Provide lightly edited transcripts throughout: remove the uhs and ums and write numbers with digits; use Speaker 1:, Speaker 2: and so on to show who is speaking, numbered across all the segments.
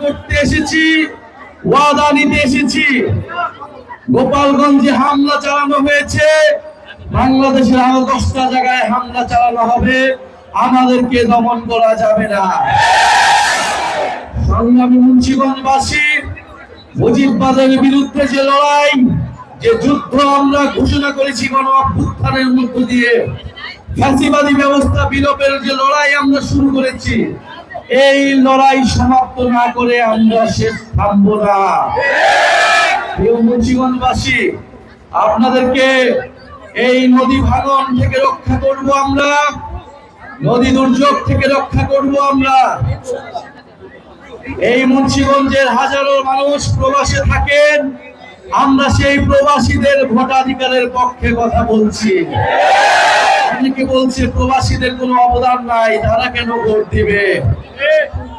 Speaker 1: করতে এসেছি, ওয়াদা নিতে এসেছি। গোপালগঞ্জে হামলা চালানো হয়েছে, বাংলাদেশের আরো 10টা জায়গায় হামলা চালানো হবে, আমাদেরকে দমন করা যাবে না। সংগ্রামী মুন্সিগঞ্জবাসী, মুজিববাদের বিরুদ্ধে যে লড়াই, যে যুদ্ধ আমরা ঘোষণা করেছি গণ অভ্যুত্থানের মধ্য দিয়ে, ফ্যাসিবাদী ব্যবস্থা বিলোপের যে লড়াই আমরা শুরু করেছি, এই লড়াই সমাপ্ত না করে আমরা শেষ থামবো না। প্রিয় মুন্সিগঞ্জবাসী, আপনাদেরকে এই নদী ভাঙন থেকে রক্ষা করব আমরা, নদী দুর্যোগ থেকে রক্ষা করব আমরা। এই মুন্সিগঞ্জের হাজারো মানুষ প্রবাসে থাকেন, আমরা সেই প্রবাসীদের ভোটাধিকারের পক্ষে কথা বলছি। অনেকে বলছে প্রবাসীদের কোনো অবদান নাই, তারা কেন ভোট দিবে?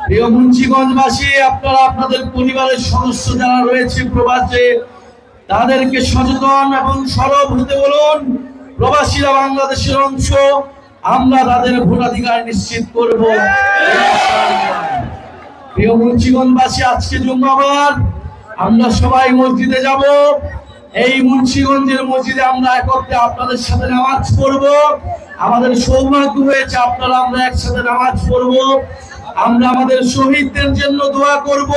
Speaker 1: প্রিয় মুন্সিগঞ্জবাসী, আপনারা আপনাদের পরিবারের সদস্য যারা রয়েছে প্রবাসে, তাদেরকে সচেতন এবং সরব হতে বলুন। প্রবাসীরা বাংলাদেশের অংশ, আমরা তাদের ভোটাধিকার নিশ্চিত করব। প্রিয় মুন্সিগঞ্জবাসী, আজকে জুম্মাবার, আমরা সবাই মসজিদে যাব। এই মুন্সিগঞ্জের মসজিদে আমরা একত্রে আপনাদের সাথে নামাজ পড়ব। আমাদের সৌভাগ্য হয়েছে আপনারা আমরা একসাথে নামাজ পড়ব। আমরা আমাদের শহীদদের জন্য দোয়া করব,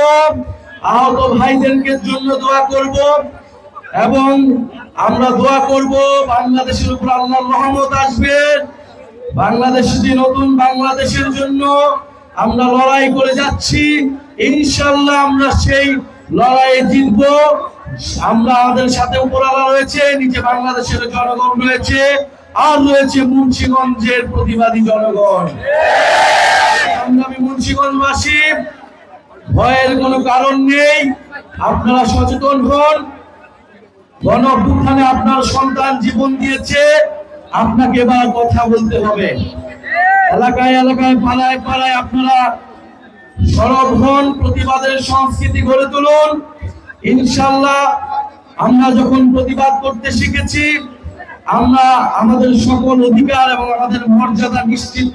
Speaker 1: আহত ভাইদেরকে জন্য দোয়া করব, এবং আমরা দোয়া করব বাংলাদেশের উপর আল্লাহর রহমত আসবে। বাংলাদেশে যে নতুন বাংলাদেশের জন্য আমরা লড়াই করে যাচ্ছি, ইনশাআল্লাহ আমরা সেই লড়াইয়ে জিতব। আমরা আমাদের সাথে উপরওয়ালা রয়েছে, নিচে বাংলাদেশের জনগণ রয়েছে, আর রয়েছে মুন্সিগঞ্জের প্রতিবাদী জনগণ। সংগ্রামী মুন্সিগঞ্জবাসী, ভয়ের কোনো কারণ নেই, আপনারা সচেতন হন। গণ অভ্যুত্থানে আপনার সন্তান জীবন দিয়েছে, আপনাকে এবার কথা বলতে হবে। এলাকায় এলাকায় পাড়ায় পাড়ায় আপনারা সরব হন, প্রতিবাদের সংস্কৃতি গড়ে তুলুন। ইনশাআল্লাহ আমরা যখন প্রতিবাদ করতে শিখেছি, আমরা আমাদের সকল অধিকার এবং আমাদের মর্যাদা নিশ্চিত